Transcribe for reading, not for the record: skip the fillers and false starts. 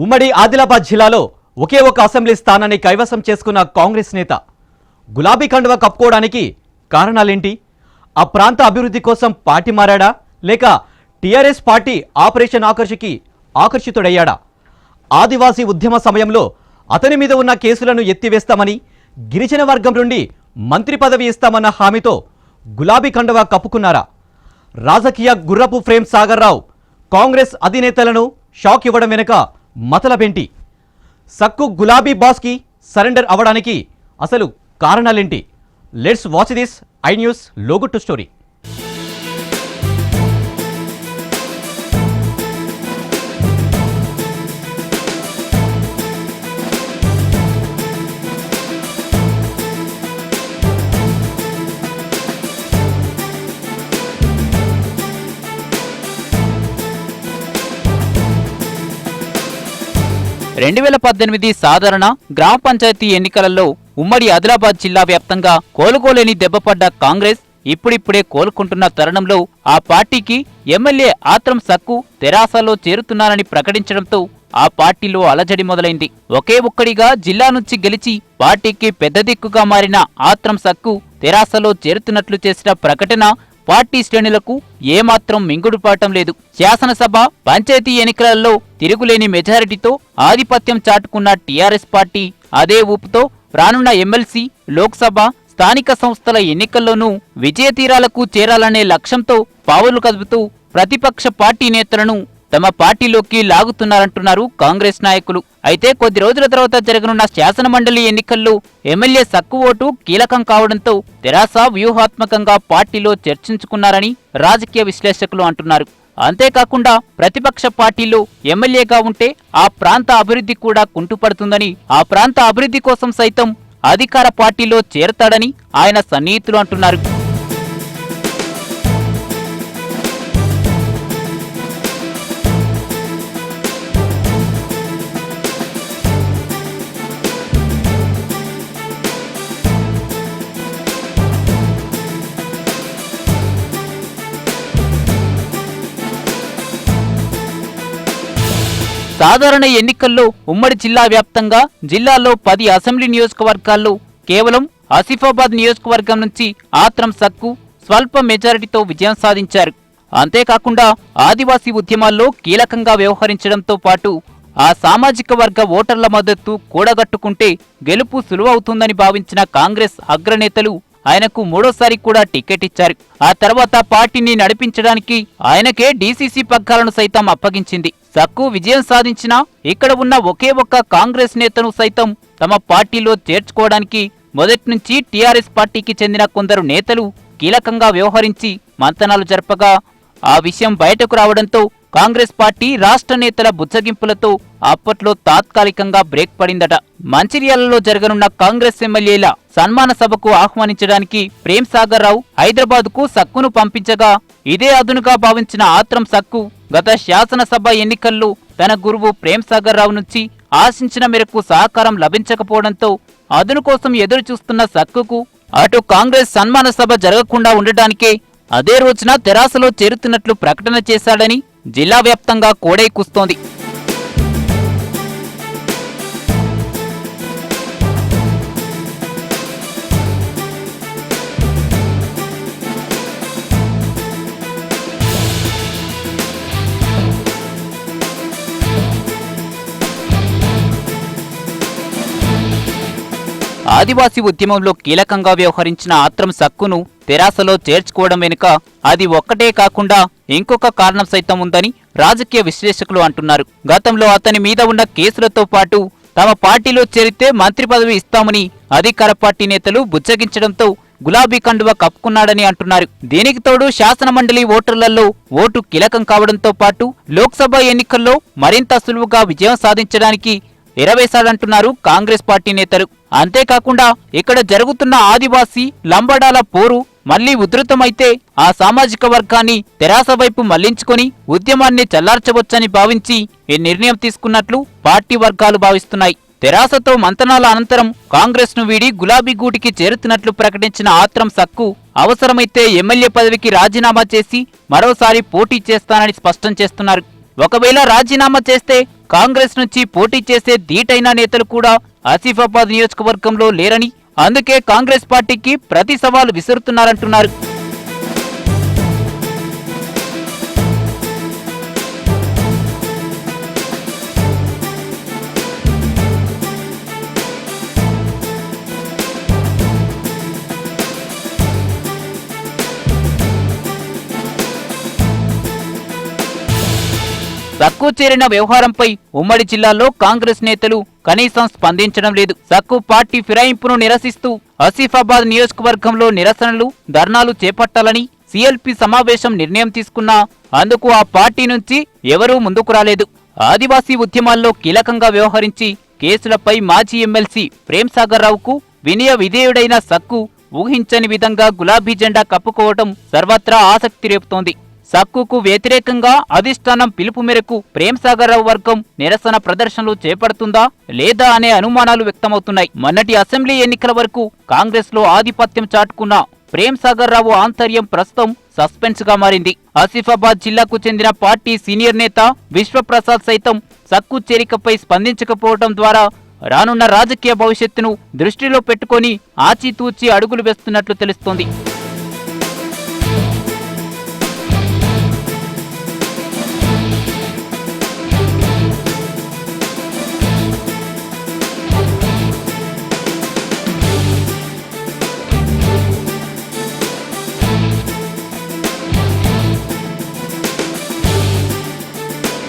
ఉమ్మడి ఆదిలాబాద్ జిల్లాలో ఒకే ఒక అసెంబ్లీ స్థానాన్ని కైవసం చేసుకున్న కాంగ్రెస్ నేత గులాబీ కండువా కప్పుకోవడానికి కారణాలేంటి? ఆ ప్రాంత అభివృద్ధి కోసం పార్టీ మారాడా లేక టీఆర్ఎస్ పార్టీ ఆపరేషన్ ఆకర్షకి ఆకర్షితుడయ్యాడా? ఆదివాసీ ఉద్యమ సమయంలో అతని మీద ఉన్న కేసులను ఎత్తివేస్తామని, గిరిజన వర్గం నుండి మంత్రి పదవి ఇస్తామన్న హామీతో గులాబీ కండువా కప్పుకున్నారా? రాజకీయ గుర్రపు ఫ్రేమ్ సాగర్ రావు కాంగ్రెస్ అధినేతలను షాక్ ఇవ్వడం వెనుక మతలబేంటి? సక్కు గులాబీ బాస్కి సరెండర్ అవ్వడానికి అసలు కారణాలేంటి? Let's watch this I news లోగుట్టు స్టోరీ. సాధారణ గ్రామ పంచాయతీ ఎన్నికలలో ఉమ్మడి ఆదిలాబాద్ జిల్లా వ్యాప్తంగా కోలుకోలేని దెబ్బపడ్డ కాంగ్రెస్ ఇప్పుడిప్పుడే కోలుకుంటున్న తరుణంలో ఆ పార్టీకి ఎమ్మెల్యే ఆత్రం సక్కు తెరాసలో చేరుతున్నారని ప్రకటించడంతో ఆ పార్టీలో అలజడి మొదలైంది. ఒకే ఒక్కడిగా జిల్లా నుంచి గెలిచి పార్టీకి పెద్ద దిక్కుగా మారిన ఆత్రం సక్కు తెరాసలో చేరుతున్నట్లు చేసిన ప్రకటన పార్టీ శ్రేణులకు ఏమాత్రం మింగుడుపాటం లేదు. శాసనసభ, పంచాయతీ ఎన్నికలలో తిరుగులేని మెజారిటీతో ఆధిపత్యం చాటుకున్న టీఆర్ఎస్ పార్టీ అదే ఊపుతో రానున్న ఎమ్మెల్సీ, లోక్సభ, స్థానిక సంస్థల ఎన్నికల్లోనూ విజయతీరాలకు చేరాలనే లక్ష్యంతో పావులు కదుపుతూ ప్రతిపక్ష పార్టీ నేతలను తమ పార్టీలోకి లాగుతున్నారంటున్నారు కాంగ్రెస్ నాయకులు. అయితే కొద్ది రోజుల తర్వాత జరగనున్న శాసనమండలి ఎన్నికల్లో ఎమ్మెల్యే సక్కు ఓటు కీలకం కావడంతో తెరాస వ్యూహాత్మకంగా పార్టీలో చర్చించుకున్నారని రాజకీయ విశ్లేషకులు అంటున్నారు. అంతేకాకుండా ప్రతిపక్ష పార్టీలో ఎమ్మెల్యేగా ఉంటే ఆ ప్రాంత అభివృద్ధి కూడా కుంటుపడుతుందని, ఆ ప్రాంత అభివృద్ధి కోసం సైతం అధికార పార్టీలో చేరతాడని ఆయన సన్నిహితులు అంటున్నారు. సాధారణ ఎన్నికల్లో ఉమ్మడి జిల్లా వ్యాప్తంగా జిల్లాలో 10 అసెంబ్లీ నియోజకవర్గాల్లో కేవలం ఆసిఫాబాద్ నియోజకవర్గం నుంచి ఆత్రం సక్కు స్వల్ప మెజారిటీతో విజయం సాధించారు. అంతేకాకుండా ఆదివాసీ ఉద్యమాల్లో కీలకంగా వ్యవహరించడంతో పాటు ఆ సామాజిక వర్గ ఓటర్ల మద్దతు కూడగట్టుకుంటే గెలుపు సులువవుతుందని భావించిన కాంగ్రెస్ అగ్రనేతలు ఆయనకు మూడోసారి కూడా టికెట్ ఇచ్చారు. ఆ తర్వాత పార్టీని నడిపించడానికి ఆయనకే డీసీసీ పగ్గాలను సైతం అప్పగించింది. సక్కు విజయం సాధించినా ఇక్కడ ఉన్న ఒకే ఒక్క కాంగ్రెస్ నేతను సైతం తమ పార్టీలో చేర్చుకోవడానికి మొదటి నుంచి టీఆర్ఎస్ పార్టీకి చెందిన కొందరు నేతలు కీలకంగా వ్యవహరించి మంతనాలు జరపగా ఆ విషయం బయటకు రావడంతో కాంగ్రెస్ పార్టీ రాష్ట్ర నేతల బుచ్చగింపులతో అప్పట్లో తాత్కాలికంగా బ్రేక్ పడిందట. మంచిర్యాలలో జరగనున్న కాంగ్రెస్ ఎమ్మెల్యేల సన్మాన సభకు ఆహ్వానించడానికి ప్రేమ్ సాగర్ రావు హైదరాబాద్ కు సక్కును పంపించగా ఇదే అదునుగా భావించిన ఆత్రం సక్కు గత శాసనసభ ఎన్నికల్లో తన గురువు ప్రేమ్ సాగర్ రావు నుంచి ఆశించిన మేరకు సహకారం లభించకపోవడంతో అదును కోసం ఎదురు చూస్తున్న సక్కుకు అటు కాంగ్రెస్ సన్మాన సభ జరగకుండా ఉండటానికే అదే రోజున తెరాసలో చేరుతున్నట్లు ప్రకటన చేశాడని జిల్లా వ్యాప్తంగా కోడై కూస్తోంది. ఆదివాసీ ఉద్యమంలో కీలకంగా వ్యవహరించిన ఆత్రం సక్కును తెరాసలో చేర్చుకోవడం వెనుక అది ఒక్కటే కాకుండా ఇంకొక కారణం సైతం ఉందని రాజకీయ విశ్లేషకులు అంటున్నారు. గతంలో అతని మీద ఉన్న కేసులతో పాటు తమ పార్టీలో చేరితే మంత్రి పదవి ఇస్తామని అధికార పార్టీ నేతలు బుచ్చగించడంతో గులాబీ కండువా కప్పుకున్నాడని అంటున్నారు. దీనికి తోడు శాసనమండలి ఓటర్లలో ఓటు కీలకం కావడంతో పాటు లోక్సభ ఎన్నికల్లో మరింత సులువుగా విజయం సాధించడానికి ఎరవేశాడంటున్నారు కాంగ్రెస్ పార్టీ నేతలు. అంతేకాకుండా ఇక్కడ జరుగుతున్న ఆదివాసీ లంబడాల పోరు మళ్లీ ఉధృతమైతే ఆ సామాజిక వర్గాన్ని తెరాస వైపు మళ్లించుకొని ఉద్యమాన్ని చల్లార్చవచ్చని భావించి ఈ నిర్ణయం తీసుకున్నట్లు పార్టీ వర్గాలు భావిస్తున్నాయి. తెరాసతో మంతనాల అనంతరం కాంగ్రెస్ ను వీడి గులాబీ గూటికి చేరుతున్నట్లు ప్రకటించిన ఆత్రం సక్కు అవసరమైతే ఎమ్మెల్యే పదవికి రాజీనామా చేసి మరోసారి పోటీ చేస్తానని స్పష్టం చేస్తున్నారు. ఒకవేళ రాజీనామా చేస్తే కాంగ్రెస్ నుంచి పోటీ చేసే ధీటైన నేతలు కూడా ఆసిఫాబాద్ నియోజకవర్గంలో లేరని, అందుకే కాంగ్రెస్ పార్టీకి ప్రతి సవాలు విసురుతున్నారంటున్నారు. సక్కు చేరిన వ్యవహారంపై ఉమ్మడి జిల్లాలో కాంగ్రెస్ నేతలు కనీసం స్పందించడం లేదు. సక్కు పార్టీ ఫిరాయింపును నిరసిస్తూ ఆసిఫాబాద్ నియోజకవర్గంలో నిరసనలు, ధర్నాలు చేపట్టాలని సిఎల్పి సమావేశం నిర్ణయం తీసుకున్నా అందుకు ఆ పార్టీ నుంచి ఎవరూ ముందుకు రాలేదు. ఆదివాసీ ఉద్యమాల్లో కీలకంగా వ్యవహరించి కేసులపై మాజీ ఎమ్మెల్సీ ప్రేమ్ సాగర్ రావుకు వినయ విధేయుడైన సక్కు ఊహించని విధంగా గులాబీ జెండా కప్పుకోవడం సర్వత్రా ఆసక్తి రేపుతోంది. సక్కుకు వ్యతిరేకంగా అధిష్టానం పిలుపు మేరకు ప్రేమ్ సాగర్ రావు వర్గం నిరసన ప్రదర్శనలు చేపడుతుందా లేదా అనే అనుమానాలు వ్యక్తమవుతున్నాయి. మొన్నటి అసెంబ్లీ ఎన్నికల వరకు కాంగ్రెస్ లో ఆధిపత్యం చాటుకున్న ప్రేమ్ సాగర్ రావు ఆంతర్యం ప్రస్తుతం సస్పెన్స్ గా మారింది. ఆసిఫాబాద్ జిల్లాకు చెందిన పార్టీ సీనియర్ నేత విశ్వప్రసాద్ సైతం సక్కు చేరికపై స్పందించకపోవడం ద్వారా రానున్న రాజకీయ భవిష్యత్తును దృష్టిలో పెట్టుకొని ఆచితూచి అడుగులు వేస్తున్నట్లు తెలుస్తోంది.